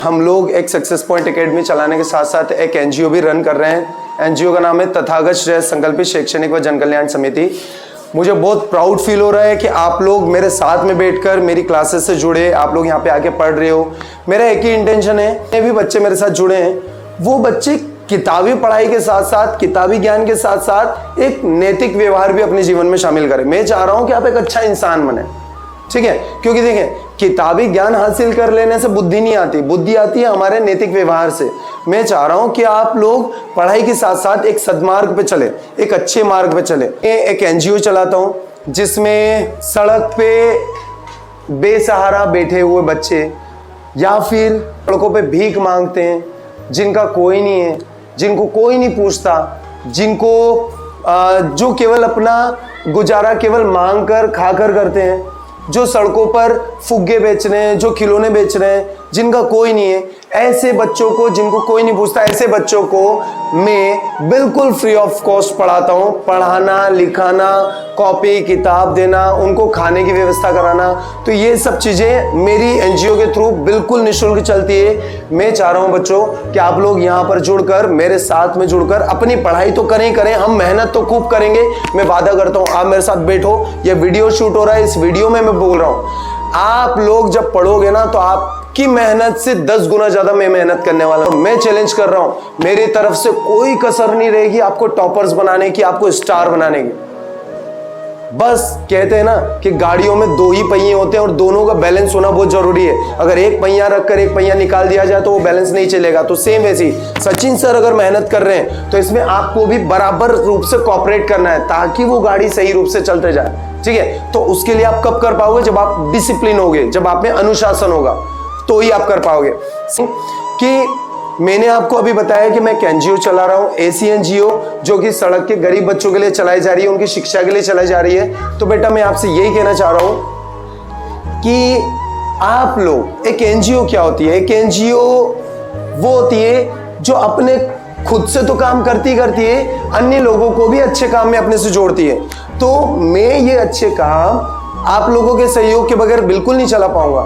हम लोग एक सक्सेस पॉइंट एकेडमी चलाने के साथ साथ एक एनजीओ भी रन कर रहे हैं। एनजीओ का नाम है तथागत श्रेय संकल्पित शैक्षणिक व जनकल्याण समिति। मुझे बहुत प्राउड फील हो रहा है कि आप लोग मेरे साथ में बैठकर मेरी क्लासेस से जुड़े, आप लोग यहाँ पे आके पढ़ रहे हो। मेरा एक ही इंटेंशन है, ये भी बच्चे मेरे साथ जुड़े हैं, वो बच्चे किताबी पढ़ाई के साथ साथ, किताबी ज्ञान के साथ साथ एक नैतिक व्यवहार भी अपने जीवन में शामिल करें। मैं चाह रहा हूं कि आप एक अच्छा इंसान बने, ठीक है? क्योंकि देखें, किताबी ज्ञान हासिल कर लेने से बुद्धि नहीं आती, बुद्धि आती है हमारे नैतिक व्यवहार से। मैं चाह रहा हूं कि आप लोग पढ़ाई के साथ साथ एक सद्मार्ग पे चले, एक अच्छे मार्ग पे चले। मैं एक एनजीओ चलाता हूं जिसमें सड़क पे बेसहारा बैठे हुए बच्चे या फिर सड़कों पे भीख मांगते हैं, जिनका कोई नहीं है, जिनको कोई नहीं पूछता, जिनको जो केवल अपना गुजारा केवल मांग कर खाकर करते हैं, जो सड़कों पर फुग्गे बेच रहे हैं, जो खिलौने बेच रहे हैं, जिनका कोई नहीं है, ऐसे बच्चों को, जिनको कोई नहीं पूछता, ऐसे बच्चों को मैं बिल्कुल फ्री ऑफ कॉस्ट पढ़ाता हूँ। पढ़ाना, लिखाना, कॉपी किताब देना, उनको खाने की व्यवस्था कराना, तो ये सब चीज़ें मेरी एनजीओ के थ्रू बिल्कुल निःशुल्क चलती है। मैं चाह रहा हूँ बच्चों कि आप लोग यहाँ पर जुड़कर, मेरे साथ में जुड़कर अपनी पढ़ाई तो करें ही करें, हम मेहनत तो खूब करेंगे। मैं वादा करता हूँ, आप मेरे साथ बैठो, ये वीडियो शूट हो रहा है, इस वीडियो में मैं बोल रहा हूँ, आप लोग जब पढ़ोगे ना तो आपकी मेहनत से 10 गुना ज्यादा मैं मेहनत करने वाला हूं। मैं चैलेंज कर रहा हूं, मेरी तरफ से कोई कसर नहीं रहेगी आपको टॉपर्स बनाने की, आपको स्टार बनाने की। बस कहते हैं ना कि गाड़ियों में 2 ही पहिए होते हैं और दोनों का बैलेंस होना बहुत जरूरी है। अगर एक पहिया रखकर एक पहिया निकाल दिया जाए तो वो बैलेंस नहीं चलेगा। तो सेम वैसी सचिन सर अगर मेहनत कर रहे हैं तो इसमें आपको भी बराबर रूप से कोऑपरेट करना है ताकि वो गाड़ी सही रूप से चलते जाए, ठीक है? तो उसके लिए आप कब कर पाओगे? जब आप डिसिप्लिन होगे, जब आप में अनुशासन होगा, तो ही आप कर पाओगे। कि मैंने आपको अभी बताया कि मैं एक एनजीओ चला रहा हूं, ऐसी एनजीओ जो कि सड़क के गरीब बच्चों के लिए चलाई जा रही है, उनकी शिक्षा के लिए चलाई जा रही है। तो बेटा मैं आपसे यही कहना चाह रहा हूं कि आप लोग, एक एनजीओ क्या होती है? एक एनजीओ वो होती है जो अपने खुद से तो काम करती है, अन्य लोगों को भी अच्छे काम में अपने से जोड़ती है। तो मैं ये अच्छे काम आप लोगों के सहयोग के बगैर बिल्कुल नहीं चला पाऊंगा,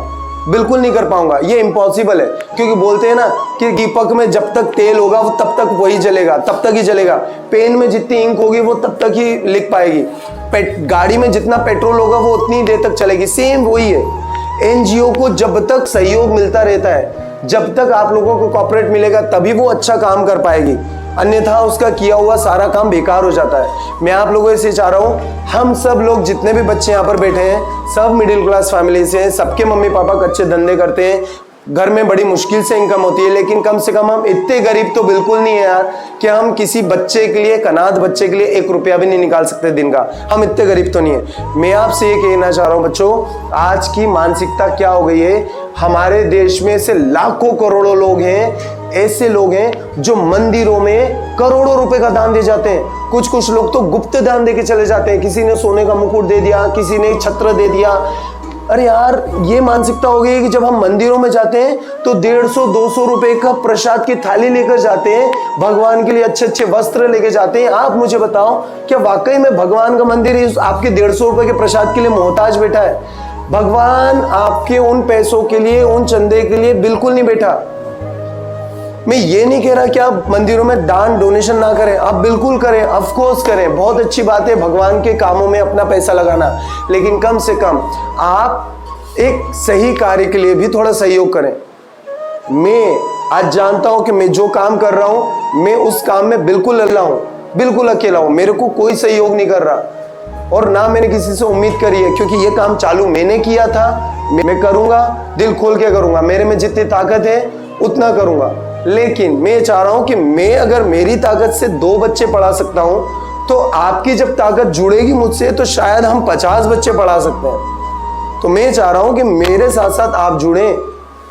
बिल्कुल नहीं कर पाऊंगा, ये इम्पॉसिबल है। क्योंकि बोलते हैं ना कि दीपक में जब तक तेल होगा वो तब तक वही जलेगा, तब तक ही जलेगा। पेन में जितनी इंक होगी वो तब तक ही लिख पाएगी। गाड़ी में जितना पेट्रोल होगा वो उतनी देर तक चलेगी। सेम वही है, एनजीओ को जब तक सहयोग मिलता रहता है, जब तक आप लोगों को कॉर्पोरेट मिलेगा, तभी वो अच्छा काम कर पाएगी, अन्यथा उसका किया हुआ सारा काम बेकार हो जाता है। मैं आप लोगों से चाह रहा हूं, हम सब लोग जितने भी बच्चे यहाँ पर बैठे हैं, सब मिडिल क्लास फैमिली से हैं, सबके मम्मी पापा कच्चे धंधे करते हैं, घर में बड़ी मुश्किल से इनकम होती है, लेकिन कम से कम हम इतने गरीब तो बिल्कुल नहीं है यार कि हम किसी बच्चे के लिए, एक अनाथ बच्चे के लिए 1 रुपया भी नहीं निकाल सकते दिन का। हम इतने गरीब तो नहीं है। मैं आपसे ये कहना चाह रहा हूँ बच्चों, आज की मानसिकता क्या हो गई है, हमारे देश में से लाखों करोड़ों लोग हैं, ऐसे लोग हैं जो मंदिरों में करोड़ों रुपए का दान दे जाते हैं। कुछ लोग तो गुप्त दान देके चले जाते हैं, किसी ने सोने का मुकुट दे दिया, किसी ने छत्र दे दिया। अरे यार, ये मानसिकता हो गई कि जब हम मंदिरों में जाते हैं तो 150-200 रुपए का प्रसाद की थाली लेकर जाते हैं, भगवान के लिए अच्छे वस्त्र लेके जाते हैं। आप मुझे बताओ, क्या वाकई में भगवान का मंदिर आपके 150 रुपए के प्रसाद के लिए मोहताज बैठा है? भगवान आपके उन पैसों के लिए, उन चंदे के लिए बिल्कुल नहीं बैठा। मैं ये नहीं कह रहा कि आप मंदिरों में दान डोनेशन ना करें, आप बिल्कुल करें, ऑफ कोर्स करें, बहुत अच्छी बात है भगवान के कामों में अपना पैसा लगाना, लेकिन कम से कम आप एक सही कार्य के लिए भी थोड़ा सहयोग करें। मैं आज जानता हूं कि मैं जो काम कर रहा हूं, मैं उस काम में बिल्कुल अकेला हूं, बिल्कुल अकेला हूं, मेरे को कोई सहयोग नहीं कर रहा और ना मैंने किसी से उम्मीद करी है, क्योंकि ये काम चालू मैंने किया था, मैं करूंगा, दिल खोल के करूंगा, मेरे में जितनी ताकत है उतना करूंगा। लेकिन मैं चाह रहा हूं कि मैं अगर मेरी ताकत से 2 बच्चे पढ़ा सकता हूं, तो आपकी जब ताकत जुड़ेगी मुझसे तो शायद हम 50 बच्चे पढ़ा सकते हैं। तो मैं चाह रहा हूं कि मेरे साथ साथ आप जुड़ें।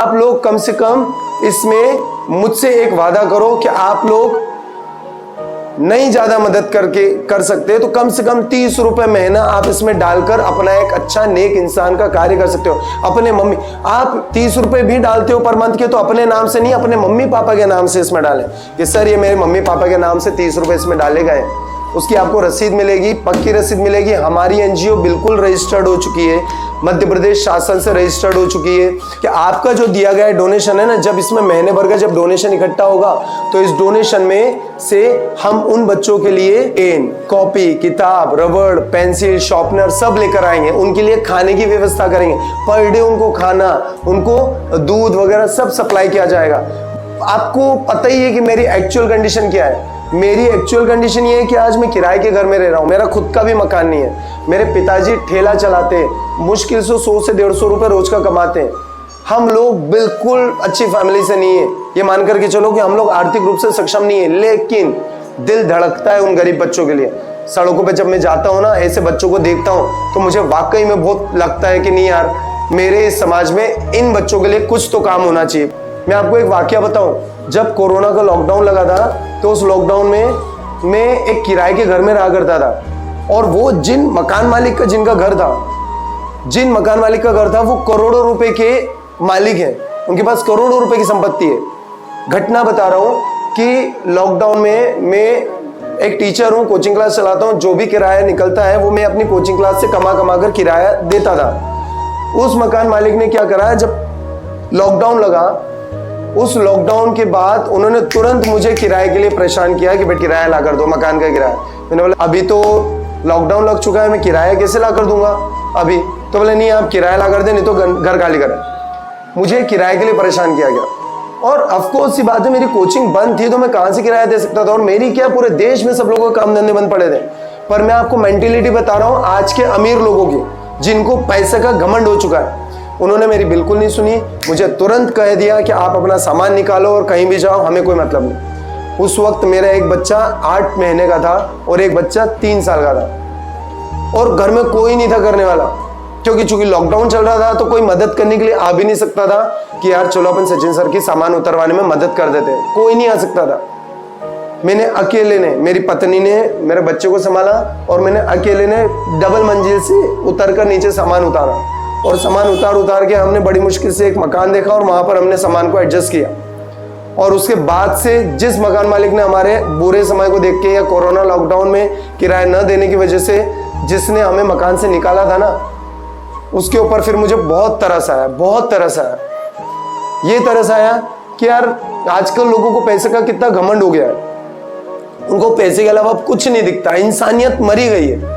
आप लोग कम से कम इसमें मुझसे एक वादा करो कि आप लोग नहीं ज्यादा मदद कर सकते तो कम से कम 30 रुपए महीना आप इसमें डालकर अपना एक अच्छा नेक इंसान का कार्य कर सकते हो। अपने मम्मी, आप 30 रुपए भी डालते हो पर मंथ के, तो अपने नाम से नहीं, अपने मम्मी पापा के नाम से इसमें डालें कि सर ये मेरे मम्मी पापा के नाम से 30 रुपए इसमें डाले गए। उसकी आपको रसीद मिलेगी, पक्की रसीद मिलेगी। हमारी एनजीओ बिल्कुल रजिस्टर्ड हो चुकी है, मध्य प्रदेश शासन से रजिस्टर्ड हो चुकी है कि आपका जो दिया गया डोनेशन है ना, जब इसमें महीने भर का जब डोनेशन इकट्ठा होगा तो इस डोनेशन में से हम उन बच्चों के लिए पेन, कॉपी, किताब, रबड़, पेंसिल, शॉर्पनर सब लेकर आएंगे। उनके लिए खाने की व्यवस्था करेंगे, पर डे उनको खाना, उनको दूध वगैरह सब सप्लाई किया जाएगा। आपको पता ही है कि मेरी एक्चुअल कंडीशन क्या है। मेरी एक्चुअल कंडीशन ये है कि आज मैं किराए के घर में रह रहा हूँ, मेरा खुद का भी मकान नहीं है। मेरे पिताजी ठेला चलाते हैं, मुश्किल से 100 से 150 रुपए रोज का कमाते हैं। हम लोग बिल्कुल अच्छी फैमिली से नहीं है, ये मान करके चलो कि हम लोग आर्थिक रूप से सक्षम नहीं है, लेकिन दिल धड़कता है उन गरीब बच्चों के लिए। सड़कों पे जब मैं जाता हूँ ना, ऐसे बच्चों को देखता हूँ तो मुझे वाकई में बहुत लगता है कि नहीं यार, मेरे इस समाज में इन बच्चों के लिए कुछ तो काम होना चाहिए। मैं आपको एक वाकया बताऊं, जब कोरोना का लॉकडाउन लगा था तो उस लॉकडाउन में मैं एक किराए के घर में रहा करता था, और वो जिन मकान मालिक का जिन मकान मालिक का घर था वो करोड़ों रुपए के मालिक हैं, उनके पास करोड़ों रुपए की संपत्ति है। घटना बता रहा हूं कि लॉकडाउन में मैं एक टीचर हूं, कोचिंग क्लास चलाता हूं, जो भी किराया निकलता है वो मैं अपनी कोचिंग क्लास से कमा कर किराया देता था। उस मकान मालिक ने क्या करा, जब लॉकडाउन लगा, उस लॉकडाउन के बाद उन्होंने तुरंत मुझे किराए के लिए परेशान किया कि भाई किराया ला कर दो, मकान का किराया। मैंने बोला अभी तो लॉकडाउन लग चुका है, मैं किराया कैसे ला कर दूंगा अभी? तो बोले नहीं, आप किराया ला कर दे, नहीं तो घर खाली करें। मुझे किराए के लिए परेशान किया गया, और ऑफकोर्स सी बात है, मेरी कोचिंग बंद थी तो मैं कहाँ से किराया दे सकता था, और मेरी क्या, पूरे देश में सब लोगों के काम धंधे बंद पड़े थे। पर मैं आपको मेंटेलिटी बता रहा हूँ आज के अमीर लोगों की, जिनको पैसे का घमंड हो चुका है। उन्होंने मेरी बिल्कुल नहीं सुनी, मुझे तुरंत कह दिया कि आप अपना सामान निकालो और कहीं भी जाओ, हमें कोई मतलब नहीं। उस वक्त मेरा एक बच्चा 8 महीने का था और एक बच्चा 3 साल का था, और घर में कोई नहीं था करने वाला, क्योंकि चूंकि लॉकडाउन चल रहा था तो कोई मदद करने के लिए आ भी नहीं सकता था कि यार चलो अपन सचिन सर की सामान उतरवाने में मदद कर देते, कोई नहीं आ सकता था। मैंने अकेले ने, मेरी पत्नी ने मेरे बच्चे को संभाला, और मैंने अकेले ने डबल मंजिल से उतरकर नीचे सामान उतारा, और सामान उतार के हमने बड़ी मुश्किल से एक मकान देखा और वहां पर हमने सामान को एडजस्ट किया। और उसके बाद से जिस मकान मालिक ने हमारे बुरे समय को देख के, या कोरोना लॉकडाउन में किराया न देने की वजह से जिसने हमें मकान से निकाला था ना, उसके ऊपर फिर मुझे बहुत तरस आया, बहुत तरस आया। ये तरस आया कि यार आजकल लोगों को पैसे का कितना घमंड हो गया है, उनको पैसे के अलावा कुछ नहीं दिखता, इंसानियत मरी गई है।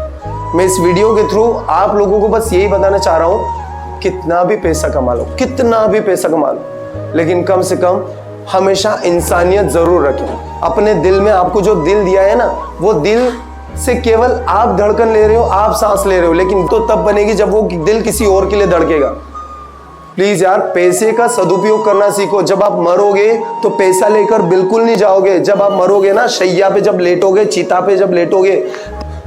मैं इस वीडियो के थ्रू आप लोगों को बस यही बताना चाह रहा हूं, कितना भी पैसा कमा लो, कितना भी पैसा कमा लो, लेकिन कम से कम हमेशा इंसानियत जरूर रखें अपने दिल में। आपको जो दिल दिया है ना, वो दिल से केवल आप धड़कन ले रहे हो, आप सांस ले रहे हो, लेकिन तो तब बनेगी जब वो दिल किसी और के लिए धड़केगा। प्लीज यार, पैसे का सदुपयोग करना सीखो। जब आप मरोगे तो पैसा लेकर बिल्कुल नहीं जाओगे। जब आप मरोगे ना, शैया पे जब लेटोगे, चिता पे जब लेटोगे,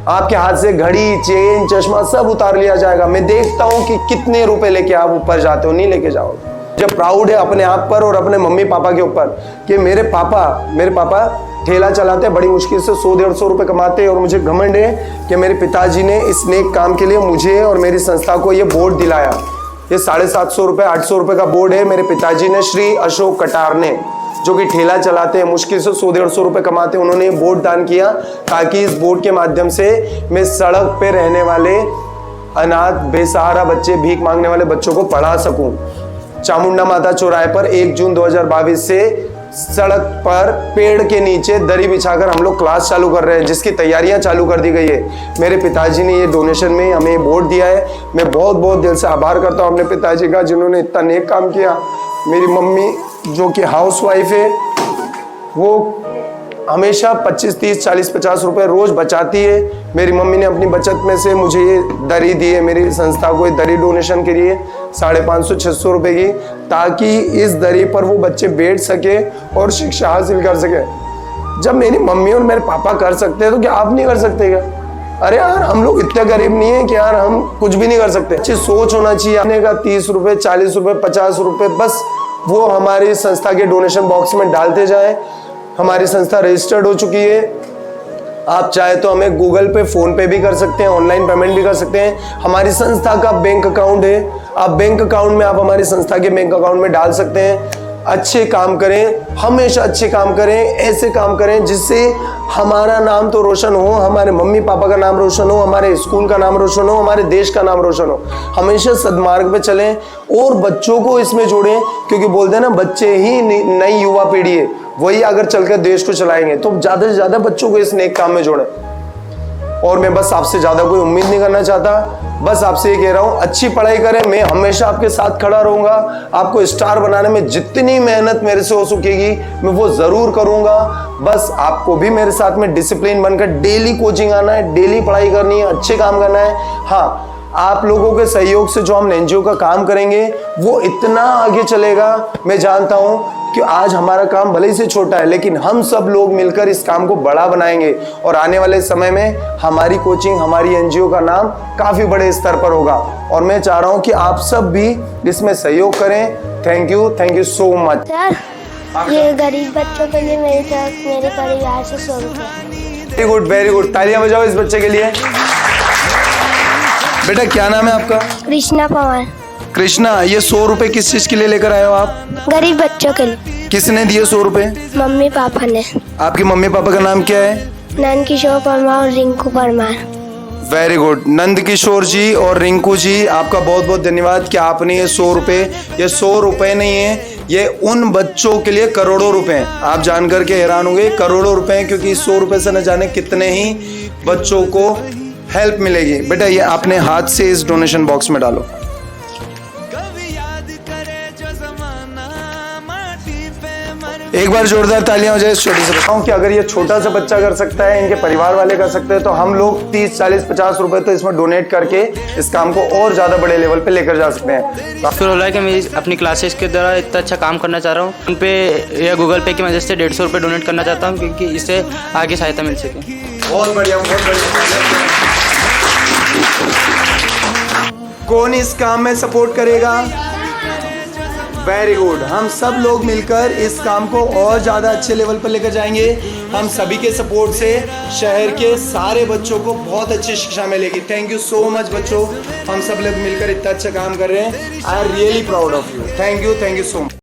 आपके हाथ से घड़ी, चेन, चश्मा सब उतार लिया जाएगा। मैं देखता हूं कि कितने रुपए लेके आप ऊपर जाते हो, नहीं लेके जाओगे। जब प्राउड है अपने आप पर और अपने मम्मी पापा के ऊपर कि मेरे पापा ठेला चलाते हैं, बड़ी मुश्किल से 100-150 रुपए कमाते हैं, और मुझे घमंड है कि मेरे पिताजी ने इस नेक काम के लिए मुझे और मेरी संस्था को ये बोर्ड दिलाया। ये 750 रुपए 800 रुपए का बोर्ड है, मेरे पिताजी ने, श्री अशोक कटार ने, जो कि ठेला चलाते हैं, मुश्किल से 100-150 रुपए कमाते हैं, उन्होंने बोर्ड दान किया ताकि इस बोर्ड के माध्यम से मैं सड़क पे रहने वाले अनाथ बेसहारा बच्चे, भीख मांगने वाले बच्चों को पढ़ा सकूं। चामुंडा माता चौराहे पर 1 जून 2022 से सड़क पर पेड़ के नीचे दरी बिछाकर हम लोग क्लास चालू कर रहे हैं, जिसकी तैयारियां चालू कर दी गई है। मेरे पिताजी ने ये डोनेशन में हमें बोर्ड दिया है। मैं बहुत बहुत दिल से आभार करता हूँ अपने पिताजी का, जिन्होंने इतना नेक काम किया। मेरी मम्मी जो कि हाउस वाइफ है, वो हमेशा 25, 30, 40, 50 रुपए रोज बचाती है। मेरी मम्मी ने अपनी बचत में से मुझे ये दरी दी है, मेरी संस्था को ये दरी डोनेशन के लिए 550-600 रुपए की, ताकि इस दरी पर वो बच्चे बैठ सके और शिक्षा हासिल कर सके। जब मेरी मम्मी और मेरे पापा कर सकते हैं तो क्या आप नहीं कर सकते क्या? अरे यार, हम लोग इतने गरीब नहीं है कि यार हम कुछ भी नहीं कर सकते। अच्छी सोच होना चाहिए। आने का 30 रुपए, 40 रुपए, 50 रुपए, बस वो हमारी संस्था के डोनेशन बॉक्स में डालते जाए। हमारी संस्था रजिस्टर्ड हो चुकी है। आप चाहे तो हमें गूगल पे, फोन पे भी कर सकते हैं, ऑनलाइन पेमेंट भी कर सकते हैं। हमारी संस्था का बैंक अकाउंट है, आप बैंक अकाउंट में आप हमारी संस्था के बैंक अकाउंट में डाल सकते हैं। अच्छे काम करें, हमेशा अच्छे काम करें, ऐसे काम करें जिससे हमारा नाम तो रोशन हो, हमारे मम्मी पापा का नाम रोशन हो, हमारे स्कूल का नाम रोशन हो, हमारे देश का नाम रोशन हो। हमेशा सद्मार्ग पे चलें और बच्चों को इसमें जोड़ें, क्योंकि बोलते हैं ना बच्चे ही नई युवा पीढ़ी है, वही अगर चलकर देश को चलाएंगे। तो ज़्यादा से ज़्यादा बच्चों को इस नेक काम में जोड़ें। और मैं बस आपसे ज़्यादा कोई उम्मीद नहीं करना चाहता, बस आपसे ये कह रहा हूँ अच्छी पढ़ाई करें, मैं हमेशा आपके साथ खड़ा रहूँगा। आपको स्टार बनाने में जितनी मेहनत मेरे से हो सकेगी मैं वो ज़रूर करूँगा। बस आपको भी मेरे साथ में डिसिप्लिन बनकर डेली कोचिंग आना है, डेली पढ़ाई करनी है, अच्छे काम करना है। हाँ, आप लोगों के सहयोग से जो हम एनजीओ का काम करेंगे वो इतना आगे चलेगा। मैं जानता हूँ कि आज हमारा काम भले ही से छोटा है, लेकिन हम सब लोग मिलकर इस काम को बड़ा बनाएंगे और आने वाले समय में हमारी कोचिंग, हमारी एनजीओ का नाम काफ़ी बड़े स्तर पर होगा। और मैं चाह रहा हूँ कि आप सब भी इसमें सहयोग करें। Thank you so much. Sir, ये गरीब बच्चों के लिए मेरे तरफ मेरे परिवार से 100 रुपये। वेरी गुड, तालियां बजाओ इस बच्चे के लिए। बेटा क्या नाम है आपका? कृष्णा पवार। कृष्णा, ये 100 रुपए किस चीज के लिए लेकर आए हो आप? गरीब बच्चों के लिए। किसने दिए 100 रुपए? मम्मी पापा ने। आपके मम्मी पापा का नाम क्या है? नंद किशोर परमार और रिंकू परमार। वेरी गुड, नंद किशोर जी और रिंकू जी, आपका बहुत बहुत धन्यवाद कि आपने ये 100 रुपए, ये 100 रुपए नहीं है, ये उन बच्चों के लिए करोड़ों रुपए हैं। आप जान करके हैरान होंगे, करोड़ों रुपए हैं, क्योंकि 100 रुपए से न जाने कितने ही बच्चों को हेल्प मिलेगी। बेटा ये आपने हाथ से इस डोनेशन बॉक्स में डालो। एक बार जोरदार तालियां हो जाए इस छोटे से बच्चों कि अगर ये छोटा सा बच्चा कर सकता है, इनके परिवार वाले कर सकते हैं, तो हम लोग 30, 40, 50 रुपए तो इसमें डोनेट करके इस काम को और ज्यादा बड़े लेवल पे लेकर जा सकते हैं। फिर हो रहा है कि मैं अपनी क्लासेस के द्वारा इतना अच्छा काम करना चाह रहा हूँ, उन पे या गूगल पे की मदद से 150 रुपये डोनेट करना चाहता हूँ, क्योंकि इससे आगे सहायता मिल सके। बहुत बढ़िया, बहुत बढ़िया। कौन इस काम में सपोर्ट करेगा? वेरी गुड, हम सब लोग मिलकर इस काम को और ज़्यादा अच्छे लेवल पर लेकर जाएंगे। हम सभी के सपोर्ट से शहर के सारे बच्चों को बहुत अच्छी शिक्षा मिलेगी। थैंक यू सो मच बच्चों, हम सब लोग मिलकर इतना अच्छा काम कर रहे हैं। I am really proud of you. Thank you so much.